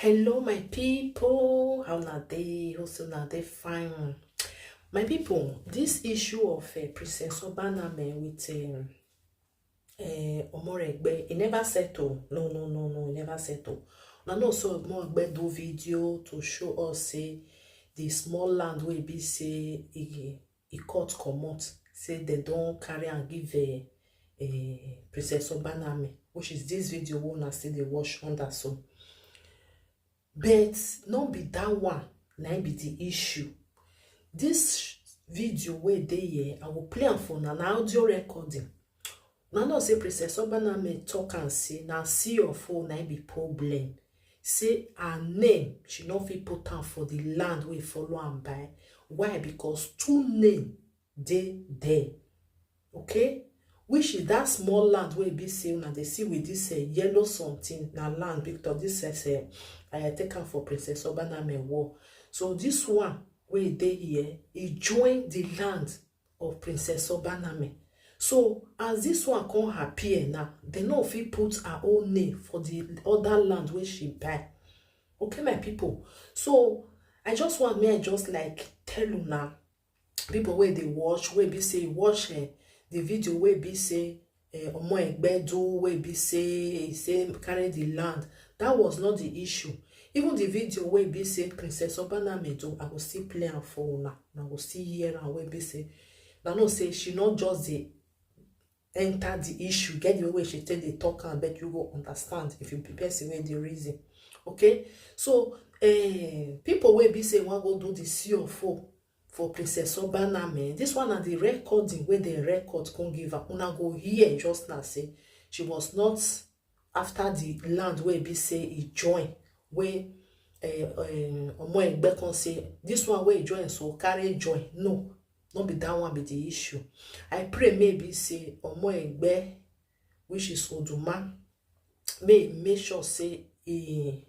Hello, my people. How na they? Also, na they fine. My people, this issue of Princess Obanamen with Omoregbe, it never settle. No, it never settle. Now, no, so Omoregbe do video to show us say the small land will be say he cut commot. Say they don't carry and give Princess Obanamen, which is this video we wanna see the watch under so. But not be that one, na be the issue. This video where they here, I will play am for an audio recording. Now not say Princess Obanamen talk and say now see your phone na be problem. Say her name she not fit put am for the land we follow and buy. Why? Because two name they there. Okay? Which is that small land where be say now they see with this yellow something na land because this says I take am for Princess Obanamen war. So this one where they here, he joined the land of Princess Obanamen. So as this one come appear now, they know if he put her own name for the other land where she buy. Okay, my people. So I just want me, I just like tell you now, people where they watch, where be say watch the video where be say Omoregbe do, where be say carry the land. That was not the issue. Even the video where be say Princess Obanamen do, I will still play am for now. I will still hear and where be say. Now no say she not just the enter the issue, get the way she take the talk and bet you go understand if you prepare the reason. Okay, so people where be say want go do the CFO for Princess Obanamen. This one are the recording where the record can give her. Una go here just now say she was not after the land where be say he join where Omoregbe can say this one where he join so carry join. No, not be that one be the issue. I pray maybe say Omoregbe, which is Oduma, may make sure say he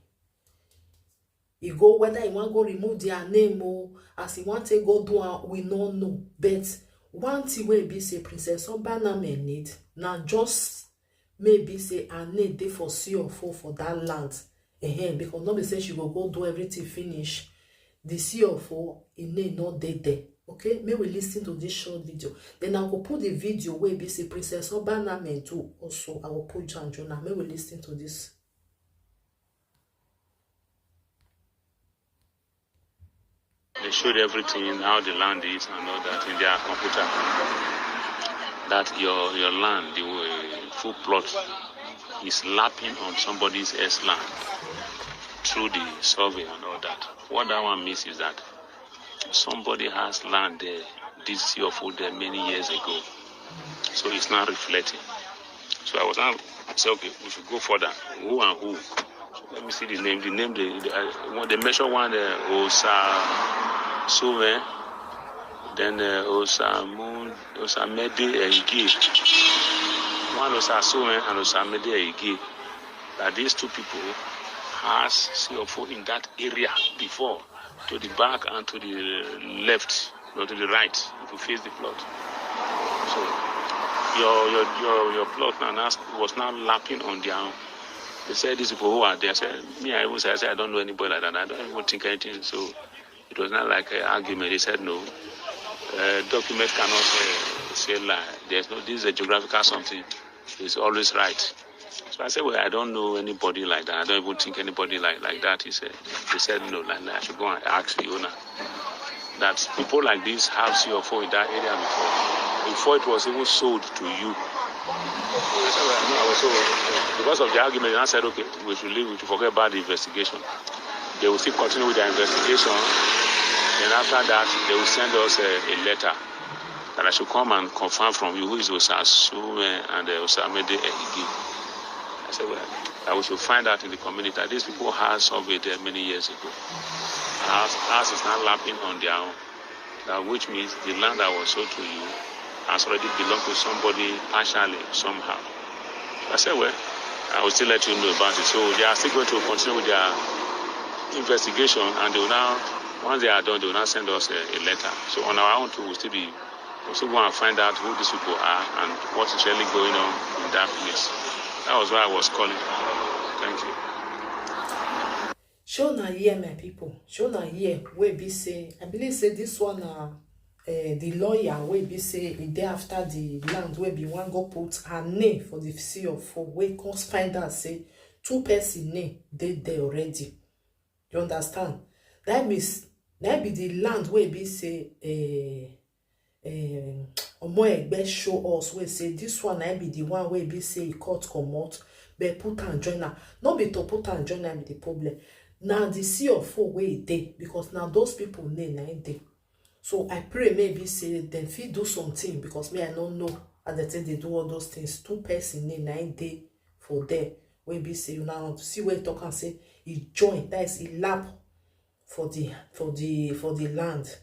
go whether he want go remove their name or as he want to go do it, we don't know. But one thing will be say Princess Obanamen need now just maybe say I need they for CFO for that land. Because nobody say she will go do everything finish. The CFO it need not there. Okay, may we listen to this short video. Then I will put the video where be say Princess Obanamen too. Also, I will put John Jonah. May we listen to this. They showed everything, how the land is and all that in their computer. That your land, the full plot, is lapping on somebody's else land through the survey and all that. What that one means is that somebody has land there, this year for there many years ago. So it's not reflecting. So I was now say, okay, we should go further. Who and who? So let me see the name. The name they measure one Suve, then Osamede Eigi. One Osasuve and Osamede Eigi. That these two people has CFO in that area before, to the back and to the left, or to the right, if you face the plot. So your plot now was now lapping on their. They said these people who are there. I said, me, I said I don't know anybody like that. I don't even think anything. So it was not like an argument. They said no. Document cannot say lie. There's no. This is a geographical something. It's always right. So I said, well, I don't know anybody like that. I don't even think anybody like that. He said, they said no, like that. I should go and ask the owner. That people like this have CFO in that area before it was even sold to you. I said, well, no, I was so, because of the argument, I said, okay, we should leave, we should forget about the investigation. They will still continue with their investigation. Then after that, they will send us a letter that I should come and confirm from you who is Osasu and Osamede Eigi. I said, well, that we should find out in the community that these people had surveyed there many years ago. Ours is not lapping on their own. That which means the land that was sold to you has already belonged to somebody partially, somehow. I said, well, I will still let you know about it. So they are still going to continue with their investigation, and they will now, once they are done, they will now send us a letter. So on our own too, we'll still go and find out who these people are and what is really going on in that place. That was why I was calling. Thank you. show na here, my people. Show na here wey be say I believe say this one the lawyer wey be say e dey after the land wey be wan go put her name for the C-of-O wey come find out say 2 person name dey there already. You understand? That means that be the land wey be say Omoregbe show us wey say this one na be the one wey be say e cut comot, but put and join am. No be to put and join am be the problem. Now the C-of-O wey e dey, because now those people name na dey. So I pray maybe say dem fit do something, because me I don't know how they take they do all those things. 2 person name na dey for there wey be say you now see where talk and say e join, that is e lap for the land.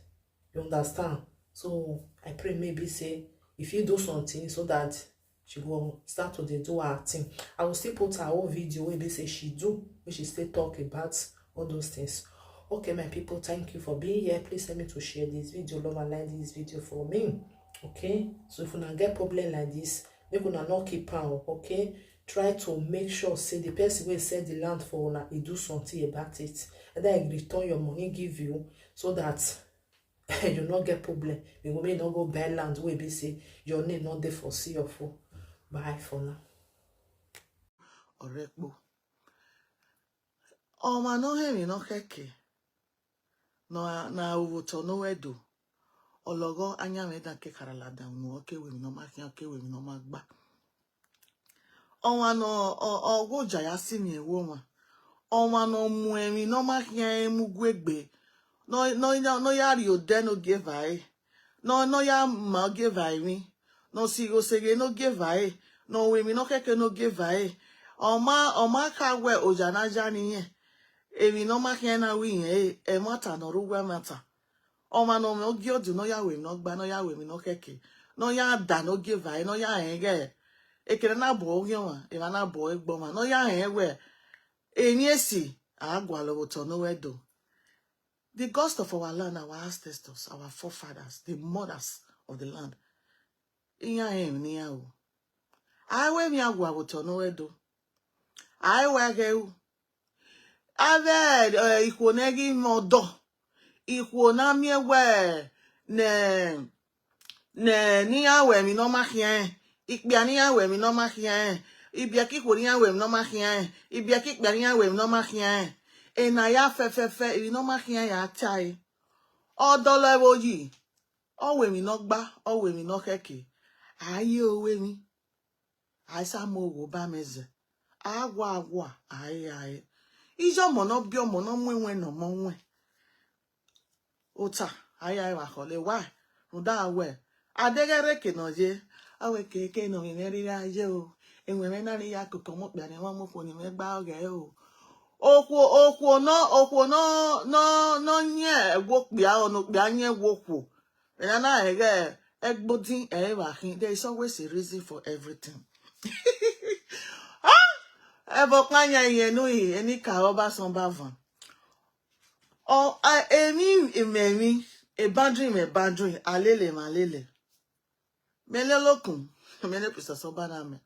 You understand? So I pray maybe say if you do something so that she will start to do her thing. I will still put her whole video where they say she do, which she still talk about all those things. Okay, my people, thank you for being here. Please help me to share this video, love and like this video for me. Okay, so if you not get problem like this, make una not keep on. Okay, try to make sure say the person will sell the land for una, he do something about it, and then return your money give you, so that you not get problem. You may not go buy land where be say your name not there for C-of-O. Bye for now. Orekbo. Oma no hemi no keke. No na uvuto no edo. Ologo anya me da ke karalada unu oke we no makia oke we no magba. Oma no ogo jaya simi ewoma. Oma no muemi no makia emugwegbe. No yari ode no give ai. No ya ma give ai mi. No sigo sege no give ai. No we mi no keke no give ai. Oma ka we ojana jani ye. Emi no makia na wi e mata no ruwe mata. Oma no me ogi odu no ya we no gba no ya we mi no keke. No ya da no give ai no ya enge. Ekere na bo ogi wa e na bo egbo ma no ya we. Eni esi agwalo woto no edo. The ghost of our land, our ancestors, our forefathers, the mothers of the land. Inya ni ya o. I we mi agwa woto no edo. I we ge. Ave ikonegi modo. Ikona mi we ne ni awe mi no mahien. Ikbia ni awe mi no mahien. Ibia ki ko ni awe mi no mahien. Ibia ki kbia ni awe mi no mahien. E na ya fe mi no mahien ya tai. Odolo ewo yi. Owe mi no gba, owe mi no keke. Aye owe mi. Aisa mo wo ba meze. Agwa aye. Ijo mo no bio mo no mwenwe no mo nwe. Ota aye wa khole wa. Ruda awe. Adegere ke no je. Awe keke no mi meri aye o. Enwe me na ni ya koko mo bia ni won mo fo ni me gba oge o. Okwo no nye wo bia ono bia nye wo kwo. And I again egbodin ewahin. There is always a reason for everything. Ebo kanya yenu yi eni ka oba son bavan. O emi e boundary alele malele. Mele lokun mele pisa so Obanamen.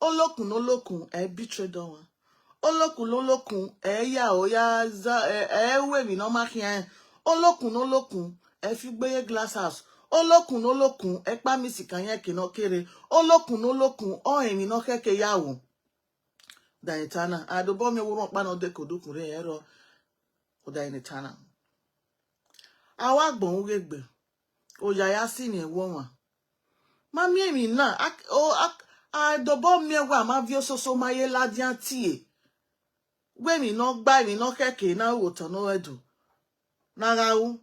Olokun e betray don wa. Olokun ya oya za we mi no makian. Olokun e fi gbeye glass house. Olokun e pa mi sikanya ke no kere. Olokun o emi no keke yawo. Da itana adobo mi wo pa no de kodukun re ero oda itana. Awa gbon uregbe. Oya ya si ni ewo wa. Mami emi na adobo mi wa ma vi ososo maye ladian tie. We mi no gba mi no keke na wo to no edu. Na rawu.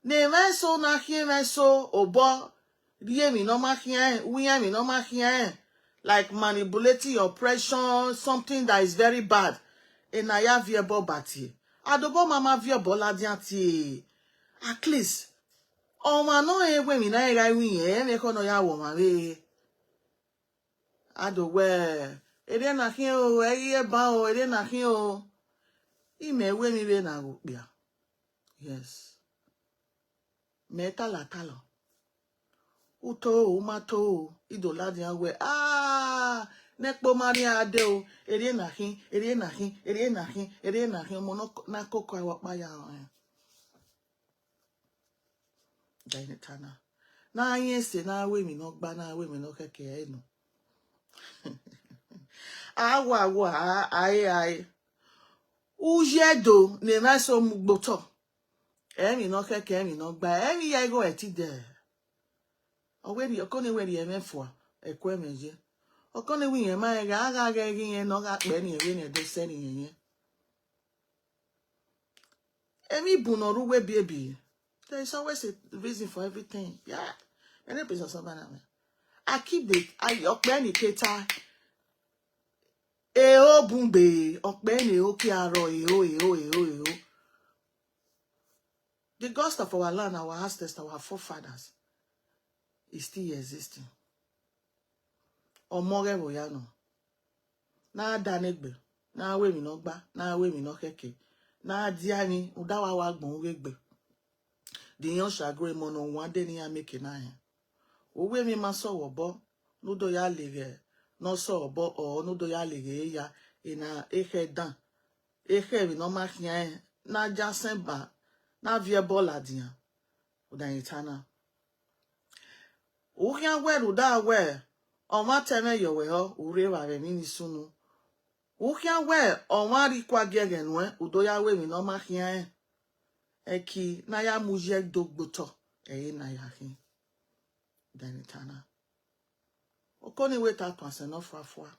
Ne meso na hie meso obo die mi no mahien, we mi no mahien. Like manipulating your oppression, something that is very bad. And I have your bobati. Adobo mama via boladianti. At least. Oh man, no we mi na ega wi me ko no ya wo ma we. Ado we. Ede na hien o, eye ba o, ede na hien o. Ime we mi be na go bia. Yes. Me talo. Uto umato idoladi awe Nekpo Maria Adeo, Erenahin, Erenahin, Erenahin, Erenahin, Monoko Kawapaya. Dainetana. Na yes, na women no bana women no keke no. Awa, ai. Ujedo, ne maso mugboto. Emi no keke, emi no ba, emi ya go eti there. Already, okone wedi emefo, ekwemeje. Okone wi yen ma ga yen no ga pe ni ewe ni do se ni yen. Emi bunoru we baby. There is always a reason for everything. Yeah. Any place of Obanamen. I keep the okbeni keta o bumbe okbeni okiaro e. The ghost of our land, our ancestors, our forefathers is still existing. Omoregbe yano. Na danegbe, na we mi no gba, na we mi no keke. Na diani udawa wa gbon regbe. The yon shagre mono wande ni ya make na hen. Owe mi ma so wobo nudo ya lege no so obo o nudo ya lege ya ina ehe dan ehe mi no ma kian na jasen ba na vie bola dia udan itana o kian weru da we o ma teme yo we ho ure wa re mi ni sunu o kian we o ma ri kwa gege nu udo ya we mi no ma kian eki na ya muje dogboto na ya hin udan itana okoni weta to ase no fafua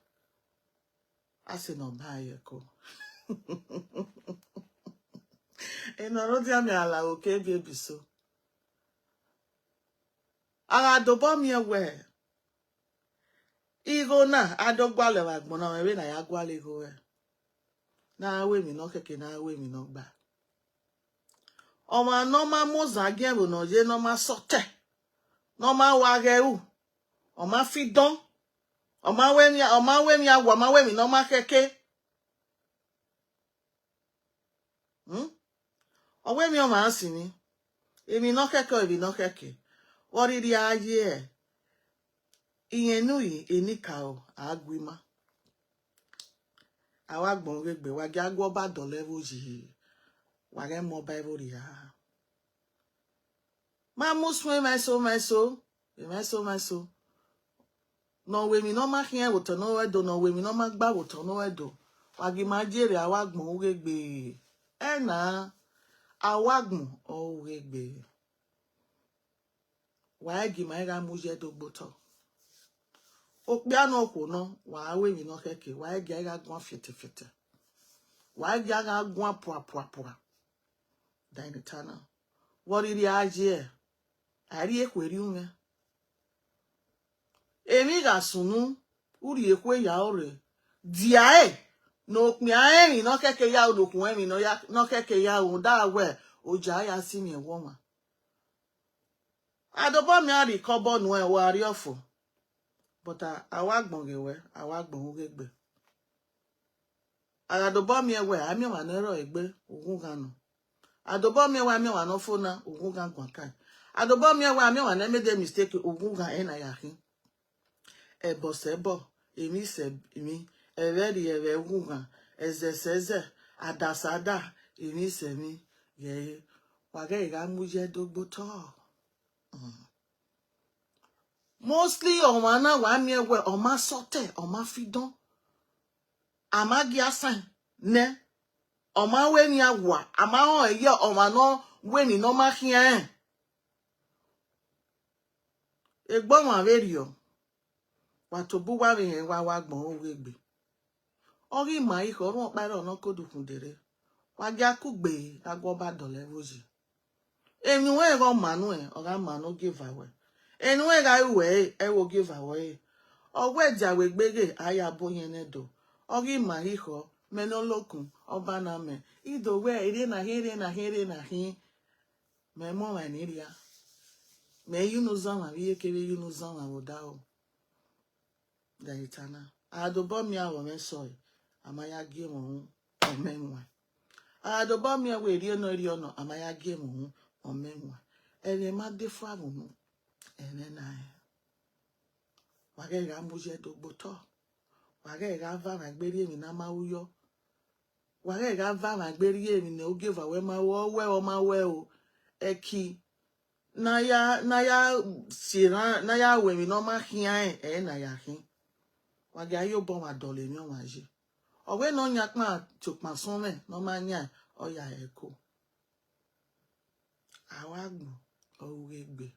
ase no baye ko enoro dia mi ala oke bi ebiso ara dobo mi ewe igo na adogbale wa gbona we na ya gwale go we na we mi no keke na we mi no gba o ma no ma moza gero no je no ma sote no ma wa geru o ma fi don o ma we mi agwa ma we mi no ma keke o we mi o ma asimi emi no keke ebi no keke oriri aye iyenu yi enika o agwima awa gbon regbe wa ga gwo ba do level ji wa ge mo bible ya ma muswe meso no we mi no ma hien woto no we do no we mi no ma gba woto no we do wa gi ma jere awa gbon regbe na awa gbon o regbe wa gi ma ga muje do gboto o pe anu ko no wa we mi no keke wa ga ga gbon fete wa ga ga gbon pua dainetana woriri aje ari ekweri unwe emi ga sunu uri ekwe ya ore dia no pin ayin no keke ya olokun emi no keke ya o da we oja ya si mi ewo ma adobo mi ari kobo nu e wa ari ofo but awa gbon gewe awa gbon regbe adobo mi ewe ami wa na ero egbe ogun ganu adobo mi ewe ami wa no fona ogun gan gwan kai adobo mi ewe ami wa na made mistake ogun gan na ya hin ebo sebo emi se emi everi eve ogun ezeseze adasada emi se mi ye wa ge ga muje dogbo to mostly o ma na wa mi ewe o ma sote o ma fidan amagi asan ne o ma we ni agwa ama ho eye o ma no we ni no ma hien egbo wa verio wa to bu wa we wa gbon o regbe ori ma iko ron pare ona kodukun dere wa ja kugbe agwo ba dole roji emi we go manu o ga manu give away eni we ga we e wo give away ogwe jawe gbege aya boyen nedo ori ma iko menolokun Obanamen ido we ere na hin me mo wa ni ria me yunu zama wie kere yunu zama wodao daitana adobo mi awo me so amaya gie mo omenwa adobo mi awo eri ono amaya gie mo omenwa ere ma de fawo no ene na wa ge ga muje dogbo to Wage gava na gberi mi na mauyo. Wage gava na gberi mi ne ogeva we ma o ma we o. Eki na ya sira na ya we mi no ma hian na ya hin. Wage ayo bon ma dole mi o ma je. Owe no nyakma chokma sonme no ma nya o ya eko. Awagbo Omoregbe.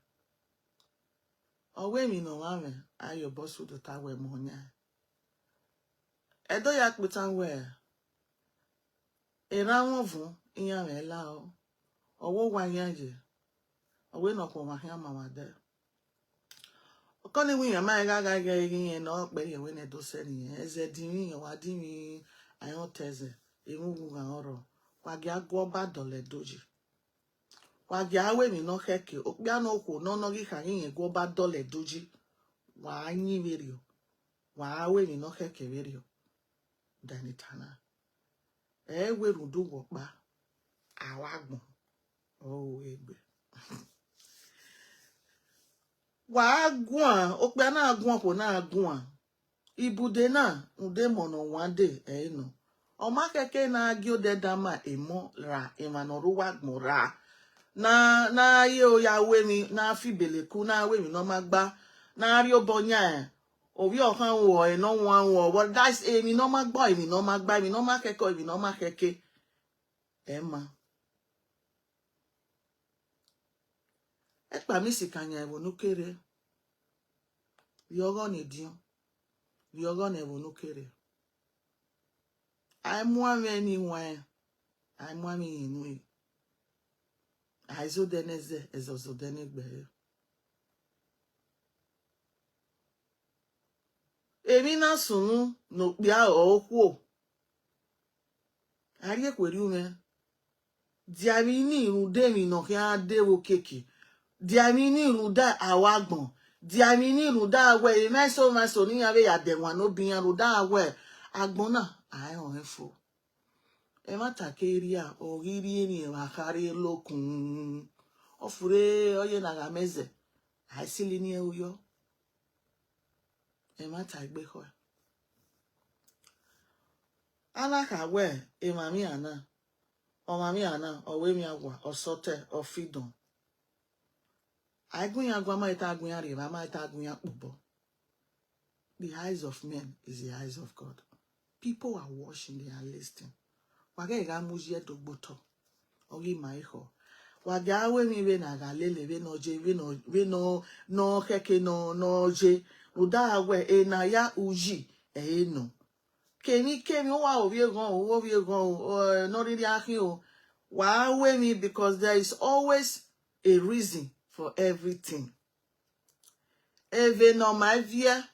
Owe mi no mame ayo bosu do ta we mo nya. Edo yak bitan we. Era won fun iyan me la o. Owo wa yan je. Owe no ko ma hian mama de. Okoni wi yan ma ga yin no pe ye we ne do se ni. Eze di mi yan wa di mi ayon teze. Ewu wu gan oro. Wa gi agwo ba dole doji. Wa gi awe mi no keke. Okpia no ko no no gi kan yin go ba dole doji. Wa anyi verio. Wa awe mi no keke verio. Danitana. We rudu wo pa. Awagbon Omoregbe. Wa gwan okpia na gwan ko na gwan. Ibude na unde mono wande no. O ma keke na agio de dama emo ra emanoru wagbon ra. Na ye o ya we mi na fibeleku na we mi no magba na ri obonya obi okan wo no wan wo but that's mi no magba mi no magba mi no ma keke mi no ma keke Emma pa mi sikanya ewo nukere yogo ne dion yogo ne ewo nukere ai mo ame ni wan ai mo ame inu aizo deneze ezozo denegbe emi na sunu no pia okwo ari ekweri ume diami ni irude mi no kia dewo keke diami ni iruda awagbon diami ni iruda awe meso ni ave ya denwa no biyan ruda awe agbon na ai on efo e ma takeria oriri eni ma kare lokun ofure oye na ga meze ai sili ni uyo e ma tagbe ko ana ka we e mami ana o mami ana owe mi agwa osote ofidon agun agwa ma ita agun ari ma ita agun apobo. The eyes of men is the eyes of God. People are watching, they are listening. Wage ga muzie dogboto ogi maiho wage awe mi we na ga lele we no je we no keke no je uda awe na ya uji no kemi o wa obi egon no really akin o wa awe mi because there is always a reason for everything. Eve no my via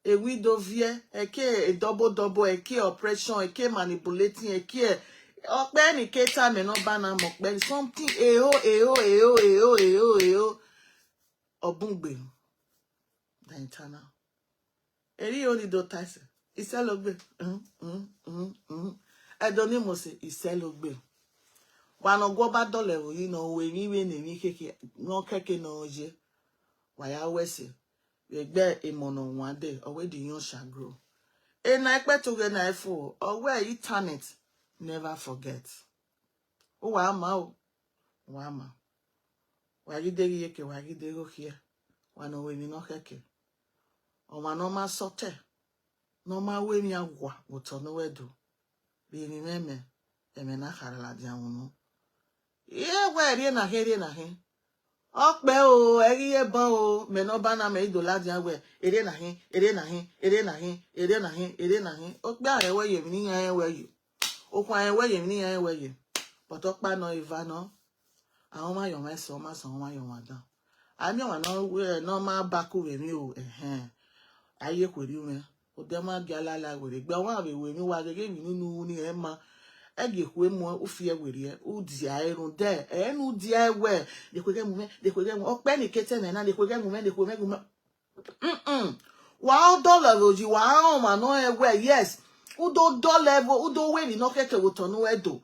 a widow via a double eke oppression eke manipulating eke okpe ni keta me no bana mokpe something eo obungbe the internal eri only do taise iselogbe edonimo se iselogbe wano go ba dole you know we mi keke no keke no je waya wese egbe imono wande owe the young shall grow na ekpe to get na ifo owe eternity never forget o wa ma wagide yeke wagide go here wano we mi no keke o ma no ma sote no ma we mi agwa uto no wedo bi mi meme eme na kharala dia unu ye we ri na he okpe o eri ebon o me no bana me idola dia we ere na hin okpe arewe ye mi ni yan we you okun arewe ye mi ni yan we you but okpa no iva no awon ma yo meso ma so ma yo wa dan ami wa no we no ma baku we mi o aye kweri me o de ma galala we gbe won abe we mi wa gege mi ninu ni e ma ege kwe mo ufie were u di airun de enu di ewe de kwege mu okpe ni kete me na de kwege mu wa dollar roji wa ma no ewe yes u do dollar u do we ni no keke wo tonu edo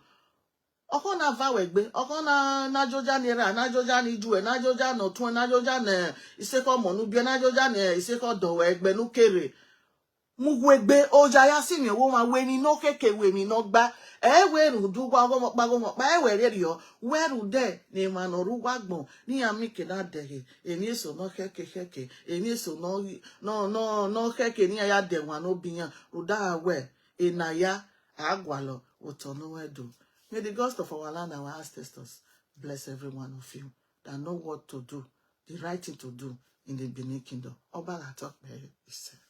okona va wegbe okona na joja ni ra na joja ni ju na joja no tun na joja na iseko mo nu bi na joja na iseko do egbe nu kere Mugwegbe ojaya simi wo ma weni no keke we mi no gba weru du gwa go mo pa were yo weru de ni ma no ru gwa gbon ni ami ke na de eni so no keke eni so no keke ni ya de wa no biyan uda we enaya agwalo otono wedo. May the God of our land, our ancestors, bless every one of you that know what to do, the right thing to do in the Benin Kingdom. Oba la talk be itself.